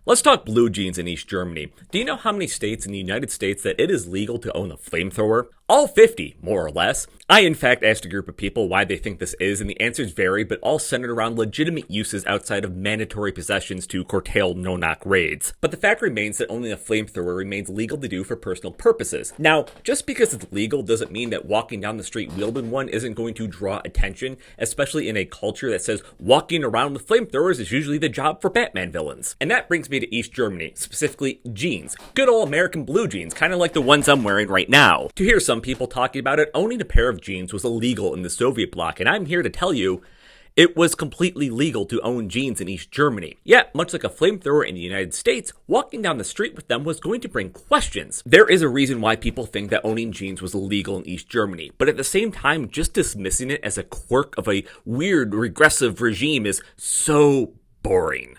Let's talk blue jeans in East Germany. Do you know how many states in the United States that it is legal to own a flamethrower? All 50, more or less. I in fact asked a group of people why they think this is, and the answers vary, but all centered around legitimate uses outside of mandatory possessions to curtail no-knock raids. But the fact remains that owning a flamethrower remains legal to do for personal purposes. Now, just because it's legal doesn't mean that walking down the street wielding one isn't going to draw attention, especially in a culture that says walking around with flamethrowers is usually the job for Batman villains. And that brings me to East Germany, specifically jeans. Good old American blue jeans, kind of like the ones I'm wearing right now. To hear some people talking about it, owning a pair of jeans was illegal in the Soviet bloc, and I'm here to tell you, it was completely legal to own jeans in East Germany. Yet, much like a flamethrower in the United States, walking down the street with them was going to bring questions. There is a reason why people think that owning jeans was illegal in East Germany, but at the same time, just dismissing it as a quirk of a weird, regressive regime is so boring.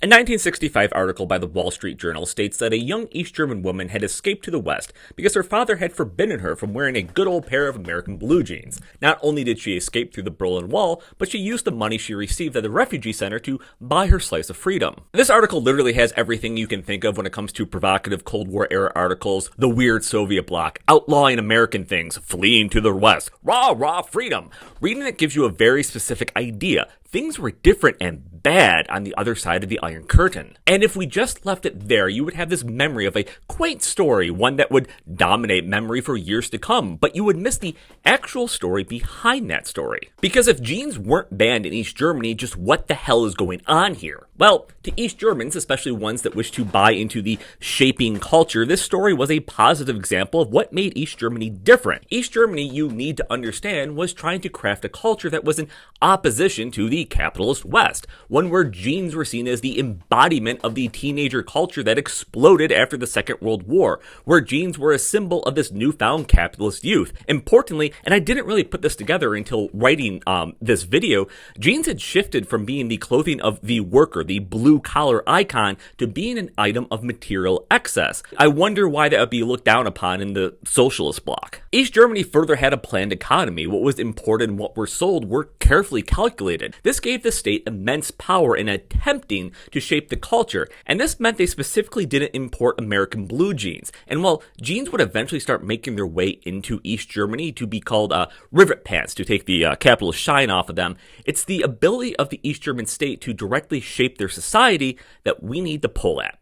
A 1965 article by the Wall Street Journal states that a young East German woman had escaped to the West because her father had forbidden her from wearing a good old pair of American blue jeans. Not only did she escape through the Berlin Wall, but she used the money she received at the refugee center to buy her slice of freedom. This article literally has everything you can think of when it comes to provocative Cold War era articles: the weird Soviet bloc, outlawing American things, fleeing to the West, rah, freedom. Reading it gives you a very specific idea. Things were different and bad on the other side of the Iron Curtain. And if we just left it there, you would have this memory of a quaint story, one that would dominate memory for years to come, but you would miss the actual story behind that story. Because if jeans weren't banned in East Germany, just what the hell is going on here? Well, to East Germans, especially ones that wish to buy into the shaping culture, this story was a positive example of what made East Germany different. East Germany, you need to understand, was trying to craft a culture that was in opposition to the capitalist West, one where jeans were seen as the embodiment of the teenager culture that exploded after the Second World War, where jeans were a symbol of this newfound capitalist youth. Importantly, and I didn't really put this together until writing this video, jeans had shifted from being the clothing of the worker, the blue-collar icon, to being an item of material excess. I wonder why that would be looked down upon in the socialist bloc. East Germany further had a planned economy. What was imported and what were sold were carefully calculated. This gave the state immense power in attempting to shape the culture, and this meant they specifically didn't import American blue jeans. And while jeans would eventually start making their way into East Germany to be called rivet pants, to take the capitalist shine off of them, it's the ability of the East German state to directly shape their society that we need to pull at.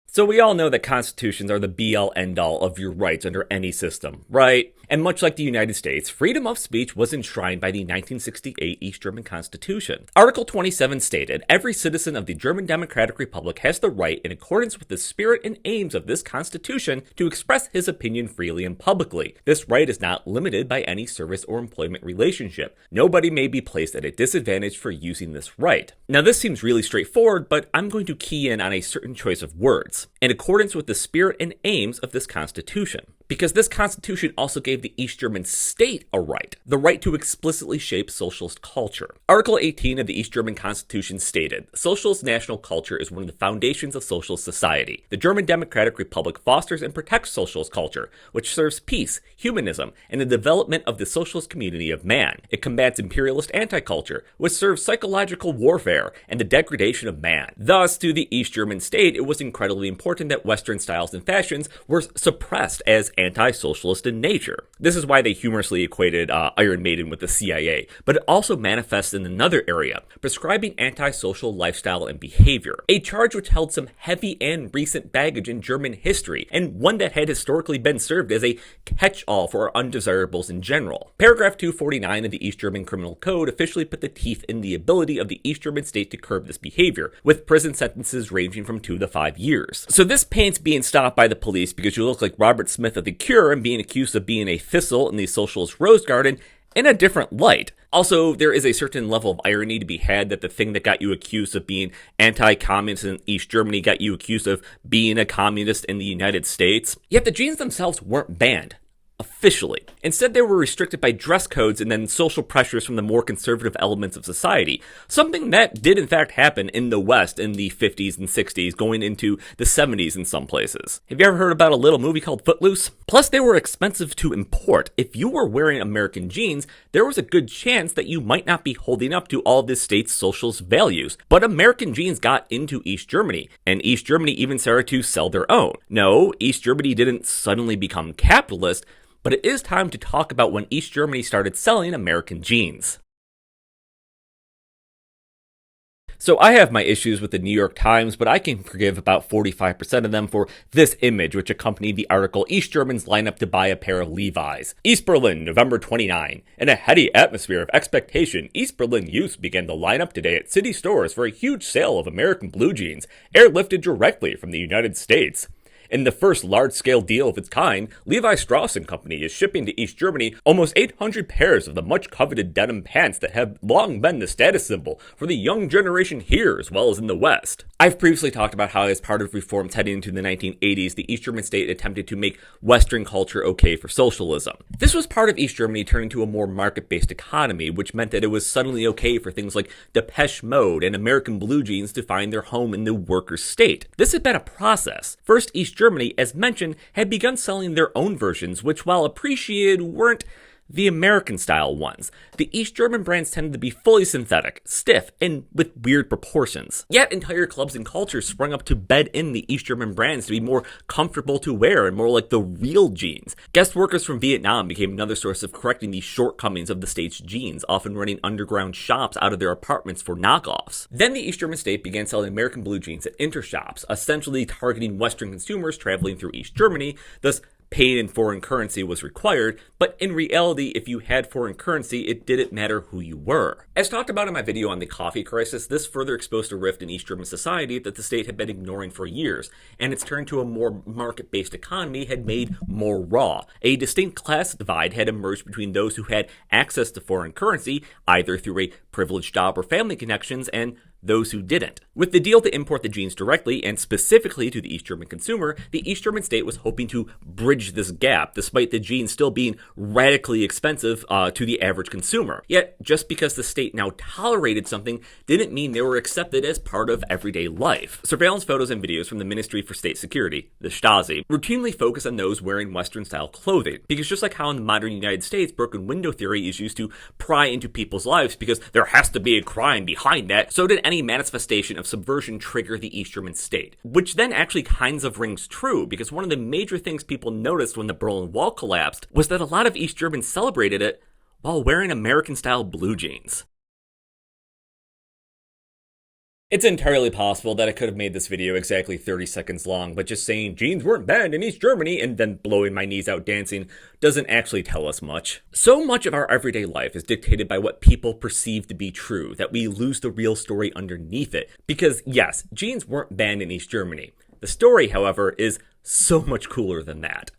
So we all know that constitutions are the be-all end-all of your rights under any system, right? And much like the United States, freedom of speech was enshrined by the 1968 East German Constitution. Article 27 stated, "Every citizen of the German Democratic Republic has the right, in accordance with the spirit and aims of this Constitution, to express his opinion freely and publicly. This right is not limited by any service or employment relationship. Nobody may be placed at a disadvantage for using this right." Now this seems really straightforward, but I'm going to key in on a certain choice of words: in accordance with the spirit and aims of this Constitution. Because this Constitution also gave the East German state a right, the right to explicitly shape socialist culture. Article 18 of the East German Constitution stated, "Socialist national culture is one of the foundations of socialist society. The German Democratic Republic fosters and protects socialist culture, which serves peace, humanism, and the development of the socialist community of man. It combats imperialist anti-culture, which serves psychological warfare and the degradation of man." Thus, to the East German state, it was incredibly important that Western styles and fashions were suppressed as anti-socialist in nature. This is why they humorously equated Iron Maiden with the CIA, but it also manifests in another area, prescribing antisocial lifestyle and behavior, a charge which held some heavy and recent baggage in German history, and one that had historically been served as a catch-all for undesirables in general. Paragraph 249 of the East German Criminal Code officially put the teeth in the ability of the East German state to curb this behavior, with prison sentences ranging from 2 to 5 years. So this paints being stopped by the police because you look like Robert Smith of The Cure and being accused of being a thistle in the socialist rose garden in a different light. Also, there is a certain level of irony to be had that the thing that got you accused of being anti-communist in East Germany got you accused of being a communist in the United States. Yet the jeans themselves weren't banned. A officially. Instead, they were restricted by dress codes and then social pressures from the more conservative elements of society, something that did in fact happen in the West in the 50s and 60s, going into the 70s in some places. Have you ever heard about a little movie called Footloose? Plus, they were expensive to import. If you were wearing American jeans, there was a good chance that you might not be holding up to all this state's socialist values. But American jeans got into East Germany, and East Germany even started to sell their own. No, East Germany didn't suddenly become capitalist, but it is time to talk about when East Germany started selling American jeans. So I have my issues with the New York Times, but I can forgive about 45% of them for this image, which accompanied the article, East Germans line up to buy a pair of Levi's. East Berlin, November 29. In a heady atmosphere of expectation, East Berlin youths began to line up today at city stores for a huge sale of American blue jeans, airlifted directly from the United States. In the first large-scale deal of its kind, Levi Strauss & Company is shipping to East Germany almost 800 pairs of the much-coveted denim pants that have long been the status symbol for the young generation here as well as in the West. I've previously talked about how as part of reforms heading into the 1980s, the East German state attempted to make Western culture okay for socialism. This was part of East Germany turning to a more market-based economy, which meant that it was suddenly okay for things like Depeche Mode and American blue jeans to find their home in the worker state. This had been a process. First, East Germany, as mentioned, had begun selling their own versions, which, while appreciated, weren't the American-style ones. The East German brands tended to be fully synthetic, stiff, and with weird proportions. Yet entire clubs and cultures sprung up to bed in the East German brands to be more comfortable to wear and more like the real jeans. Guest workers from Vietnam became another source of correcting the shortcomings of the state's jeans, often running underground shops out of their apartments for knockoffs. Then the East German state began selling American blue jeans at intershops, essentially targeting Western consumers traveling through East Germany, thus paying in foreign currency was required, but in reality, if you had foreign currency, it didn't matter who you were. As talked about in my video on the coffee crisis, this further exposed a rift in East German society that the state had been ignoring for years, and its turn to a more market-based economy had made more raw. A distinct class divide had emerged between those who had access to foreign currency, either through a privileged job or family connections, and those who didn't. With the deal to import the jeans directly and specifically to the East German consumer, the East German state was hoping to bridge this gap, despite the jeans still being radically expensive to the average consumer. Yet, just because the state now tolerated something didn't mean they were accepted as part of everyday life. Surveillance photos and videos from the Ministry for State Security, the Stasi, routinely focus on those wearing Western-style clothing, because just like how in the modern United States, broken window theory is used to pry into people's lives because there has to be a crime behind that, so did any manifestation of subversion trigger the East German state. Which then actually kinds of rings true, because one of the major things people noticed when the Berlin Wall collapsed was that a lot of East Germans celebrated it while wearing American-style blue jeans. It's entirely possible that I could have made this video exactly 30 seconds long, but just saying jeans weren't banned in East Germany and then blowing my knees out dancing doesn't actually tell us much. So much of our everyday life is dictated by what people perceive to be true, that we lose the real story underneath it. Because yes, jeans weren't banned in East Germany. The story, however, is so much cooler than that.